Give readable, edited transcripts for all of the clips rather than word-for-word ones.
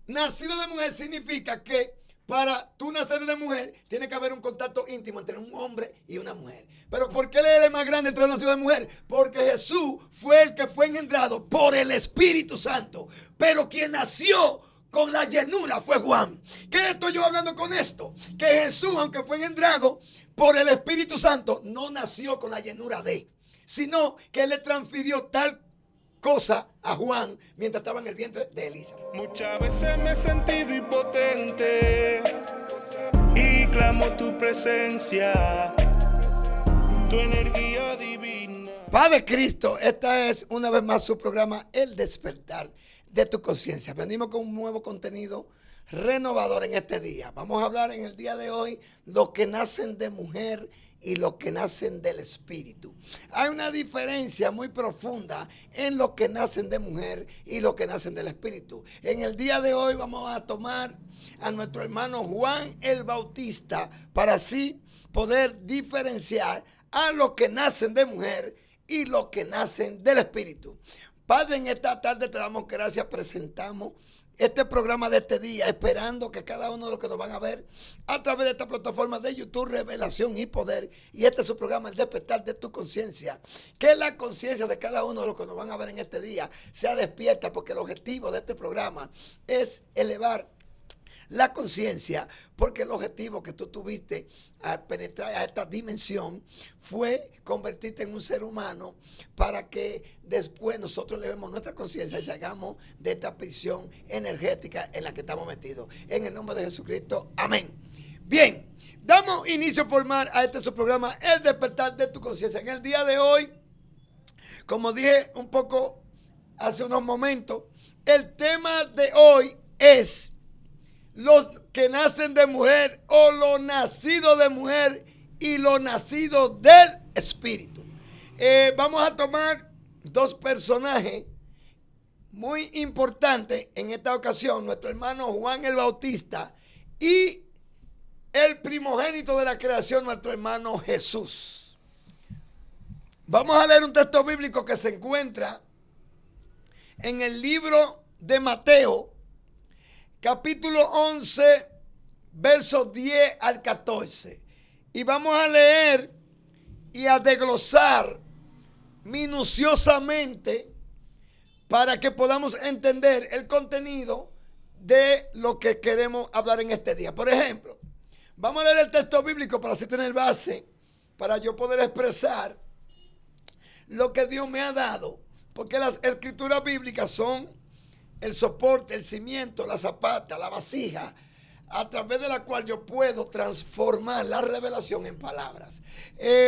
nacido de mujer significa que para tú nacer de mujer tiene que haber un contacto íntimo entre un hombre y una mujer. Pero ¿por qué él es el más grande entre los nacidos de mujer? Porque Jesús fue el que fue engendrado por el Espíritu Santo. Pero quien nació con la llenura fue Juan. ¿Qué estoy yo hablando con esto? Que Jesús, aunque fue engendrado por el Espíritu Santo, no nació con la llenura de, sino que él le transfirió tal cosa a Juan mientras estaba en el vientre de Elisa. Muchas veces me he sentido impotente y clamo tu presencia, tu energía divina. Padre Cristo, esta es una vez más su programa El Despertar de tu Conciencia. Venimos con un nuevo contenido renovador en este día. Vamos a hablar en el día de hoy los que nacen de mujer y los que nacen del Espíritu. Hay una diferencia muy profunda en los que nacen de mujer y los que nacen del Espíritu. En el día de hoy vamos a tomar a nuestro hermano Juan el Bautista para así poder diferenciar a los que nacen de mujer y los que nacen del Espíritu. Padre, en esta tarde te damos gracias, presentamos este programa de este día, esperando que cada uno de los que nos van a ver a través de esta plataforma de YouTube, Revelación y Poder, y este es su programa, El Despertar de tu Conciencia, que la conciencia de cada uno de los que nos van a ver en este día sea despierta, porque el objetivo de este programa es elevar la conciencia, porque el objetivo que tú tuviste al penetrar a esta dimensión fue convertirte en un ser humano para que después nosotros elevemos nuestra conciencia y salgamos de esta prisión energética en la que estamos metidos. En el nombre de Jesucristo, amén. Bien, damos inicio formal a este su programa, El Despertar de tu Conciencia. En el día de hoy, como dije un poco hace unos momentos, el tema de hoy es los que nacen de mujer o los nacidos de mujer y los nacidos del Espíritu. Vamos a tomar dos personajes muy importantes en esta ocasión, nuestro hermano Juan el Bautista y el primogénito de la creación, nuestro hermano Jesús. Vamos a leer un texto bíblico que se encuentra en el libro de Mateo, capítulo 11, versos 10 al 14. Y vamos a leer y a desglosar minuciosamente para que podamos entender el contenido de lo que queremos hablar en este día. Por ejemplo, vamos a leer el texto bíblico para así tener base, para yo poder expresar lo que Dios me ha dado, porque las escrituras bíblicas son el soporte, el cimiento, la zapata, la vasija, a través de la cual yo puedo transformar la revelación en palabras.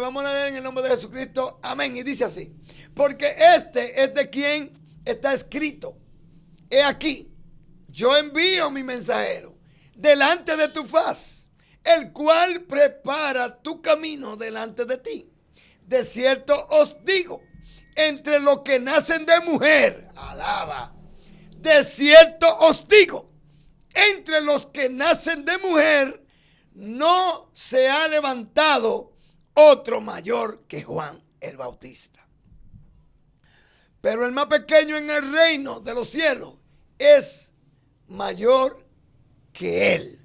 Vamos a leer en el nombre de Jesucristo, amén, y dice así: porque este es de quien está escrito: he aquí, yo envío mi mensajero delante de tu faz, el cual prepara tu camino delante de ti. De cierto os digo, entre los que nacen de mujer, alaba, de cierto os digo, entre los que nacen de mujer no se ha levantado otro mayor que Juan el Bautista. Pero el más pequeño en el reino de los cielos es mayor que él.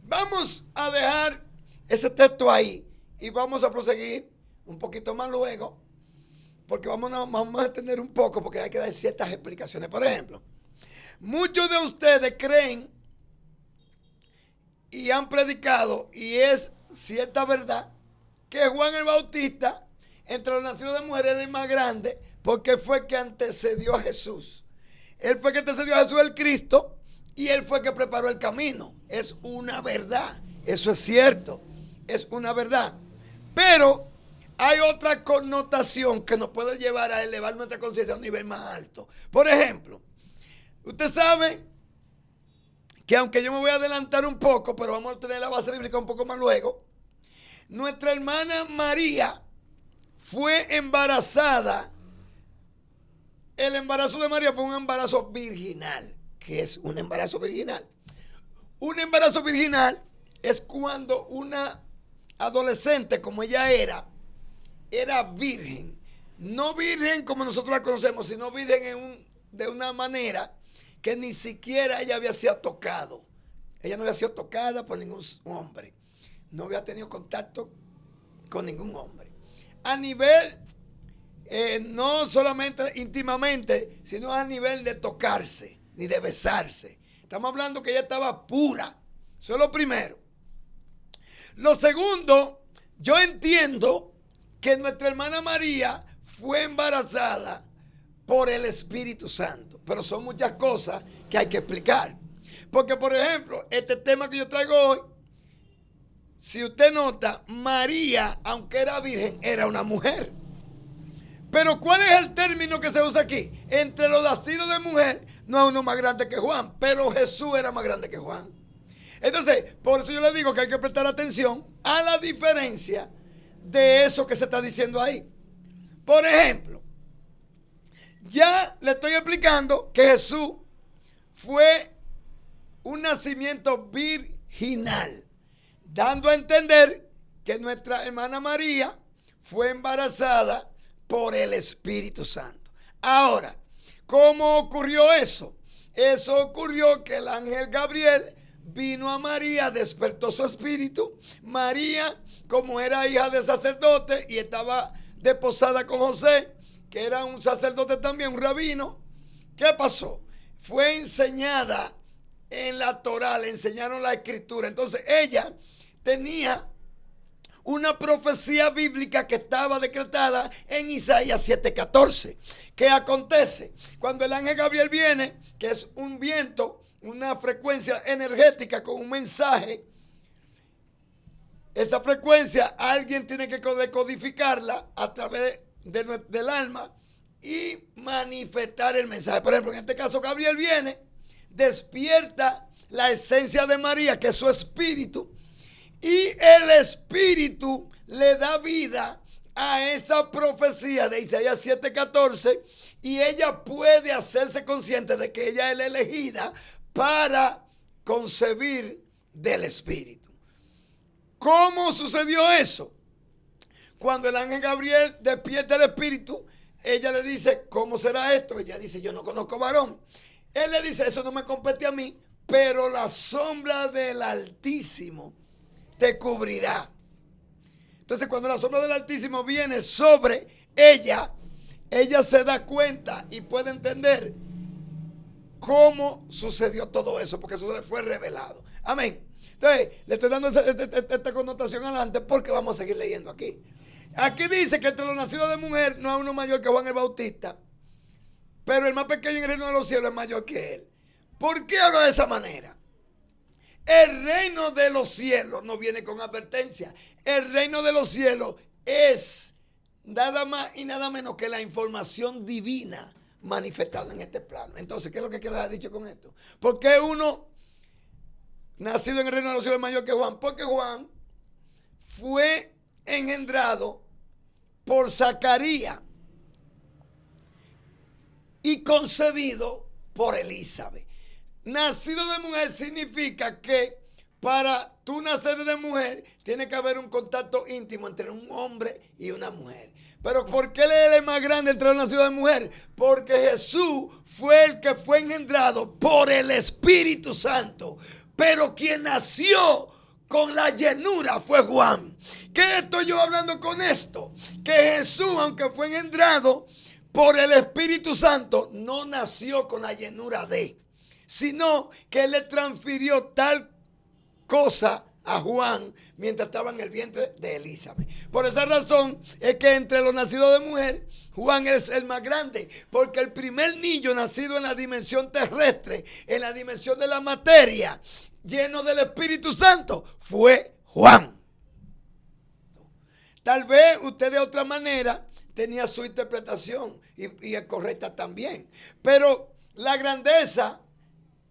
Vamos a dejar ese texto ahí y vamos a proseguir un poquito más luego, porque vamos a entender un poco, porque hay que dar ciertas explicaciones. Por ejemplo, muchos de ustedes creen y han predicado, y es cierta verdad, que Juan el Bautista, entre los nacidos de mujeres, es el más grande, porque fue que antecedió a Jesús. Él fue que antecedió a Jesús el Cristo, y él fue que preparó el camino. Es una verdad, eso es cierto, es una verdad. Pero hay otra connotación que nos puede llevar a elevar nuestra conciencia a un nivel más alto. Por ejemplo, usted sabe que, aunque yo me voy a adelantar un poco, pero vamos a tener la base bíblica un poco más luego, nuestra hermana María fue embarazada. El embarazo de María fue un embarazo virginal. ¿Qué es un embarazo virginal? Un embarazo virginal es cuando una adolescente, como ella era virgen. No virgen como nosotros la conocemos, sino virgen de una manera que ni siquiera ella había sido tocado. Ella no había sido tocada por ningún hombre. No había tenido contacto con ningún hombre. A nivel, no solamente íntimamente, sino a nivel de tocarse, ni de besarse. Estamos hablando que ella estaba pura. Eso es lo primero. Lo segundo, yo entiendo que nuestra hermana María fue embarazada por el Espíritu Santo. Pero son muchas cosas que hay que explicar. Porque, por ejemplo, este tema que yo traigo hoy, si usted nota, María, aunque era virgen, era una mujer. Pero ¿cuál es el término que se usa aquí? Entre los nacidos de mujer, no hay uno más grande que Juan, pero Jesús era más grande que Juan. Entonces, por eso yo le digo que hay que prestar atención a la diferencia de eso que se está diciendo ahí. Por ejemplo, ya le estoy explicando que Jesús fue un nacimiento virginal, dando a entender que nuestra hermana María fue embarazada por el Espíritu Santo. Ahora, ¿cómo ocurrió eso? Eso ocurrió que el ángel Gabriel vino a María, despertó su espíritu. María, como era hija de sacerdote y estaba desposada con José, que era un sacerdote también, un rabino, ¿qué pasó? Fue enseñada en la Torá, le enseñaron la escritura. Entonces ella tenía una profecía bíblica que estaba decretada en Isaías 7:14. ¿Qué acontece? Cuando el ángel Gabriel viene, que es un viento, una frecuencia energética con un mensaje, esa frecuencia alguien tiene que decodificarla a través del alma y manifestar el mensaje. Por ejemplo, en este caso Gabriel viene, despierta la esencia de María, que es su espíritu, y el espíritu le da vida a esa profecía de Isaías 7:14 y ella puede hacerse consciente de que ella es la elegida para concebir del espíritu. ¿Cómo sucedió eso? Cuando el ángel Gabriel despierta el espíritu, ella le dice, ¿cómo será esto? Ella dice, yo no conozco varón. Él le dice, eso no me compete a mí, pero la sombra del Altísimo te cubrirá. Entonces, cuando la sombra del Altísimo viene sobre ella, ella se da cuenta y puede entender cómo sucedió todo eso, porque eso le fue revelado. Amén. Entonces, le estoy dando esta connotación adelante porque vamos a seguir leyendo aquí. Aquí dice que entre los nacidos de mujer no hay uno mayor que Juan el Bautista, pero el más pequeño en el reino de los cielos es mayor que él. ¿Por qué habla de esa manera? El reino de los cielos no viene con advertencia. El reino de los cielos es nada más y nada menos que la información divina manifestada en este plano. Entonces, ¿qué es lo que queda dicho con esto? ¿Por qué uno nacido en el reino de los cielos es mayor que Juan? Porque Juan fue engendrado por Zacarías y concebido por Elizabeth. Nacido de mujer significa que para tú nacer de mujer tiene que haber un contacto íntimo entre un hombre y una mujer. Pero ¿por qué él es más grande entre los nacidos de mujer? Porque Jesús fue el que fue engendrado por el Espíritu Santo. Pero quien nació con la llenura fue Juan. ¿Qué estoy yo hablando con esto? Que Jesús, aunque fue engendrado por el Espíritu Santo, no nació con la llenura de, sino que él le transfirió tal cosa a Juan mientras estaba en el vientre de Elizabeth. Por esa razón es que entre los nacidos de mujer, Juan es el más grande, porque el primer niño nacido en la dimensión terrestre, en la dimensión de la materia, lleno del Espíritu Santo, fue Juan. Tal vez usted de otra manera tenía su interpretación y es correcta también, pero la grandeza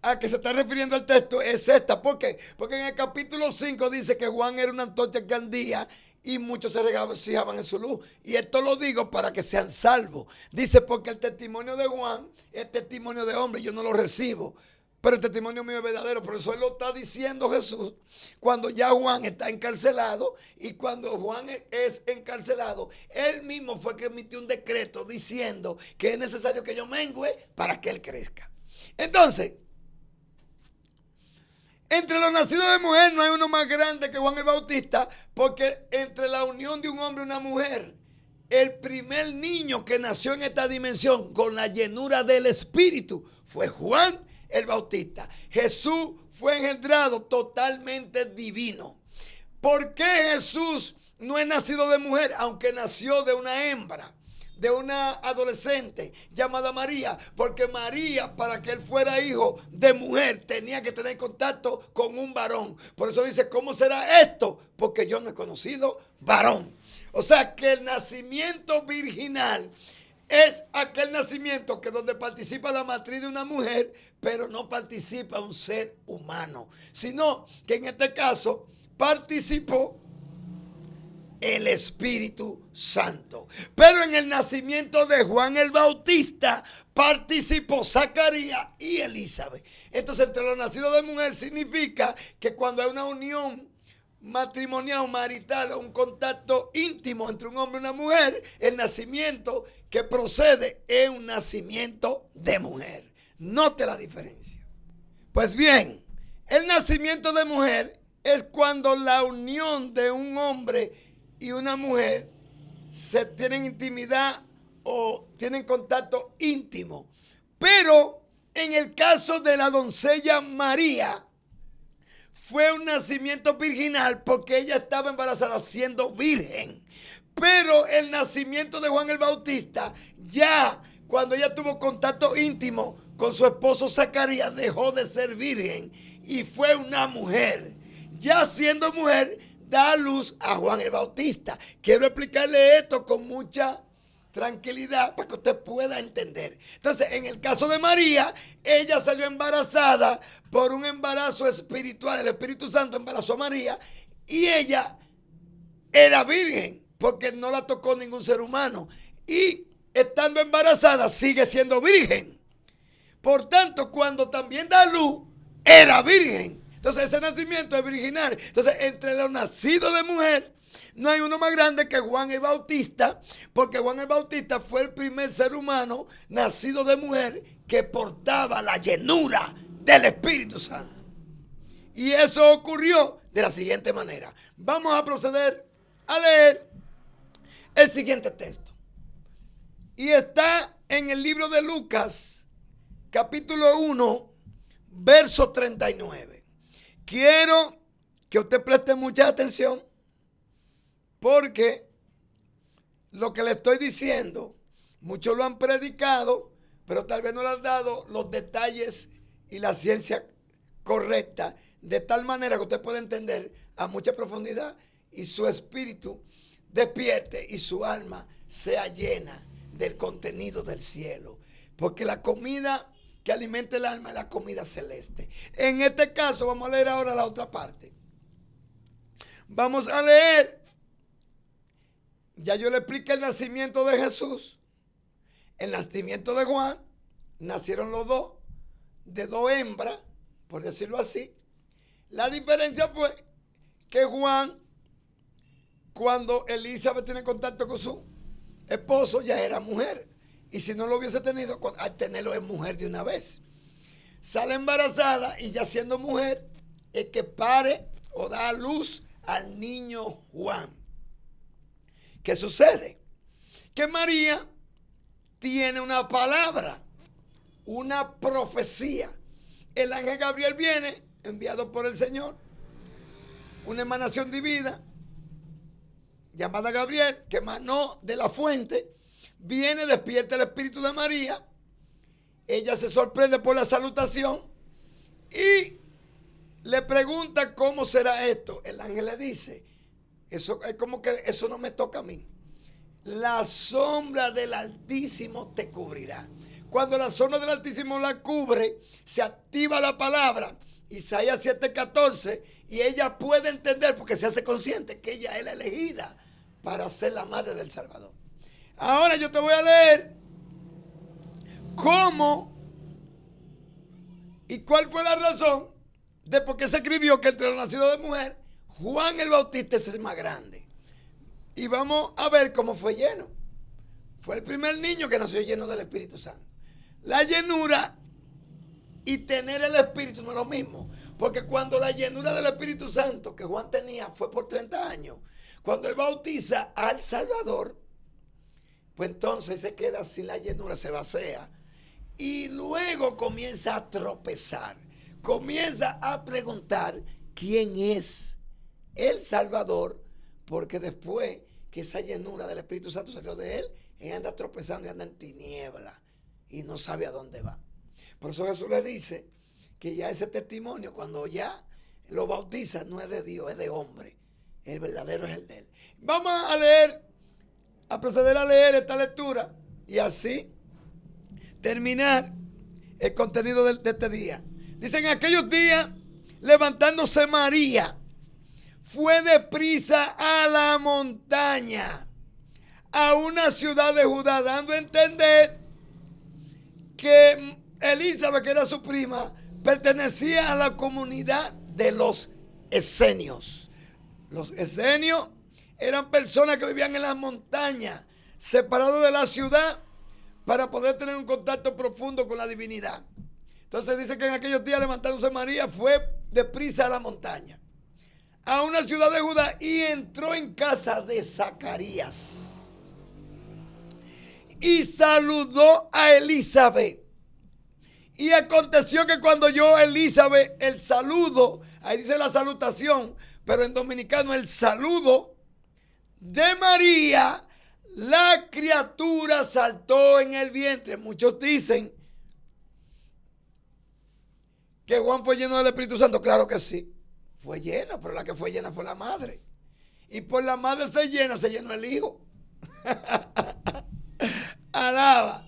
a que se está refiriendo el texto es esta. ¿Por qué? Porque en el capítulo 5 dice que Juan era una antorcha que ardía y muchos se regocijaban en su luz. Y esto lo digo para que sean salvos. Dice, porque el testimonio de Juan es testimonio de hombre, yo no lo recibo, pero el testimonio mío es verdadero. Por eso él lo está diciendo Jesús cuando ya Juan está encarcelado. Y cuando Juan es encarcelado, él mismo fue que emitió un decreto diciendo que es necesario que yo mengüe para que él crezca. Entonces, entre los nacidos de mujer no hay uno más grande que Juan el Bautista, porque entre la unión de un hombre y una mujer, el primer niño que nació en esta dimensión con la llenura del Espíritu fue Juan el Bautista. Jesús fue engendrado totalmente divino. ¿Por qué Jesús no es nacido de mujer, aunque nació de una hembra, de una adolescente llamada María? Porque María, para que él fuera hijo de mujer, tenía que tener contacto con un varón. Por eso dice, ¿cómo será esto? Porque yo no he conocido varón. O sea que el nacimiento virginal es aquel nacimiento que donde participa la matriz de una mujer, pero no participa un ser humano, sino que en este caso participó el Espíritu Santo. Pero en el nacimiento de Juan el Bautista participó Zacarías y Elizabeth. Entonces, entre los nacidos de mujer significa que cuando hay una unión matrimonial o marital, un contacto íntimo entre un hombre y una mujer, el nacimiento que procede es un nacimiento de mujer. Note la diferencia. Pues bien, el nacimiento de mujer es cuando la unión de un hombre y una mujer se tienen intimidad o tienen contacto íntimo. Pero en el caso de la doncella María, fue un nacimiento virginal porque ella estaba embarazada siendo virgen. Pero el nacimiento de Juan el Bautista, ya cuando ella tuvo contacto íntimo con su esposo Zacarías, dejó de ser virgen y fue una mujer. Ya siendo mujer, da a luz a Juan el Bautista. Quiero explicarle esto con mucha tranquilidad para que usted pueda entender. Entonces, en el caso de María, ella salió embarazada por un embarazo espiritual. El Espíritu Santo embarazó a María y ella era virgen porque no la tocó ningún ser humano. Y estando embarazada, sigue siendo virgen. Por tanto, cuando también da luz, era virgen. Entonces, ese nacimiento es virginal. Entonces, entre los nacidos de mujer, no hay uno más grande que Juan el Bautista, porque Juan el Bautista fue el primer ser humano nacido de mujer que portaba la llenura del Espíritu Santo. Y eso ocurrió de la siguiente manera. Vamos a proceder a leer el siguiente texto. Y está en el libro de Lucas, capítulo 1, verso 39. Quiero que usted preste mucha atención, porque lo que le estoy diciendo, muchos lo han predicado, pero tal vez no le han dado los detalles y la ciencia correcta, de tal manera que usted pueda entender a mucha profundidad y su espíritu despierte y su alma sea llena del contenido del cielo. Porque la comida que alimenta el alma es la comida celeste. En este caso, vamos a leer ahora la otra parte. Vamos a leer. Ya yo le expliqué el nacimiento de Jesús. El nacimiento de Juan. Nacieron los dos, de dos hembras, por decirlo así. La diferencia fue que Juan, cuando Elizabeth tiene contacto con su esposo, ya era mujer. Y si no lo hubiese tenido, al tenerlo es mujer de una vez. Sale embarazada y ya siendo mujer, es que pare o da a luz al niño Juan. ¿Qué sucede? Que María tiene una palabra, una profecía. El ángel Gabriel viene, enviado por el Señor, una emanación divina, llamada Gabriel, que emanó de la fuente, viene, despierta el espíritu de María, ella se sorprende por la salutación y le pregunta cómo será esto. El ángel le dice, eso es como que eso no me toca a mí. La sombra del Altísimo te cubrirá. Cuando la sombra del Altísimo la cubre, se activa la palabra, Isaías 7:14, y ella puede entender porque se hace consciente que ella es la elegida para ser la madre del Salvador. Ahora yo te voy a leer cómo y cuál fue la razón de por qué se escribió que entre los nacidos de mujer, Juan el Bautista es el más grande. Y vamos a ver cómo fue lleno. Fue el primer niño que nació lleno del Espíritu Santo. La llenura y tener el Espíritu no es lo mismo. Porque cuando la llenura del Espíritu Santo que Juan tenía fue por 30 años, cuando él bautiza al Salvador, pues entonces se queda sin la llenura, se vacía. Y luego comienza a tropezar, comienza a preguntar quién es el Salvador, porque después que esa llenura del Espíritu Santo salió de él anda tropezando y anda en tiniebla y no sabe a dónde va. Por eso Jesús le dice que ya ese testimonio, cuando ya lo bautiza, no es de Dios, es de hombre. El verdadero es el de él. Vamos a leer, a proceder a leer esta lectura y así terminar el contenido de este día. Dice: en aquellos días, levantándose María, fue deprisa a la montaña, a una ciudad de Judá, dando a entender que Elizabeth, que era su prima, pertenecía a la comunidad de los esenios. Los esenios eran personas que vivían en las montañas, separados de la ciudad, para poder tener un contacto profundo con la divinidad. Entonces dice que en aquellos días, levantándose María, fue deprisa a la montaña, a una ciudad de Judá, y entró en casa de Zacarías y saludó a Elizabeth. Y aconteció que cuando oyó Elizabeth el saludo, ahí dice la salutación, pero en dominicano el saludo de María, la criatura saltó en el vientre. Muchos dicen que Juan fue lleno del Espíritu Santo. Claro que sí, fue lleno, pero la que fue llena fue la madre. Y por la madre se llenó el hijo. Alaba.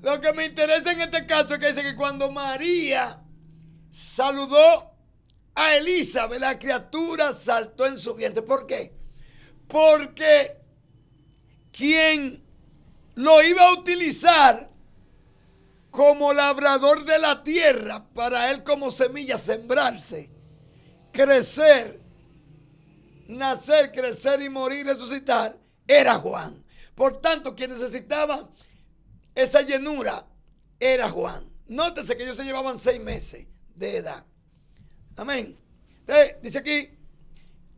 Lo que me interesa en este caso es que dice que cuando María saludó a Elizabeth, la criatura saltó en su vientre. ¿Por qué? Porque quien lo iba a utilizar como labrador de la tierra, para él como semilla sembrarse, crecer, nacer, crecer y morir, resucitar, era Juan. Por tanto, quien necesitaba esa llenura era Juan. Nótese que ellos se llevaban 6 meses de edad. Amén. Entonces, dice aquí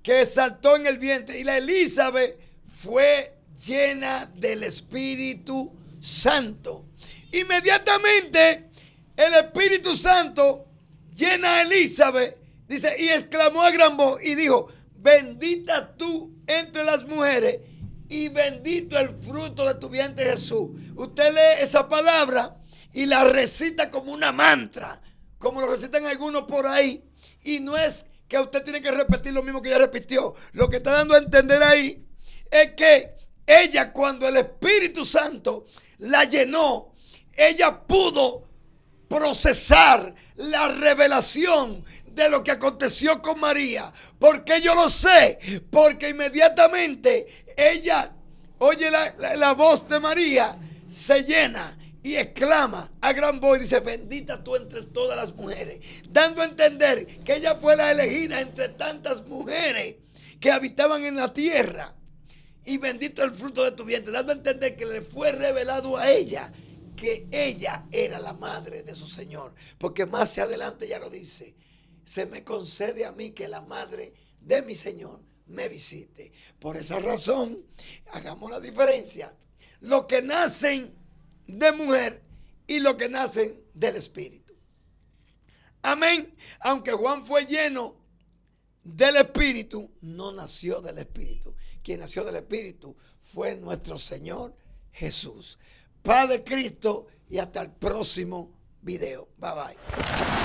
que saltó en el vientre, y la Elizabeth fue llena del Espíritu Santo. Inmediatamente el Espíritu Santo llena a Elizabeth, dice, y exclamó a gran voz y dijo: bendita tú entre las mujeres y bendito el fruto de tu vientre, Jesús. Usted lee esa palabra y la recita como una mantra, como lo recitan algunos por ahí, y no es que usted tiene que repetir lo mismo que ella repitió. Lo que está dando a entender ahí es que ella, cuando el Espíritu Santo la llenó, ella pudo procesar la revelación de lo que aconteció con María. ¿Por qué yo lo sé? Porque inmediatamente ella oye la voz de María, se llena y exclama a gran voz y dice: bendita tú entre todas las mujeres, dando a entender que ella fue la elegida entre tantas mujeres que habitaban en la tierra, y bendito el fruto de tu vientre, dando a entender que le fue revelado a ella que ella era la madre de su Señor, porque más hacia adelante ya lo dice: se me concede a mí que la madre de mi Señor me visite. Por esa razón, hagamos la diferencia: lo que nacen de mujer y lo que nacen del Espíritu. Amén. Aunque Juan fue lleno del Espíritu, no nació del Espíritu. Quien nació del Espíritu fue nuestro Señor Jesús. Padre Cristo, y hasta el próximo video. Bye bye.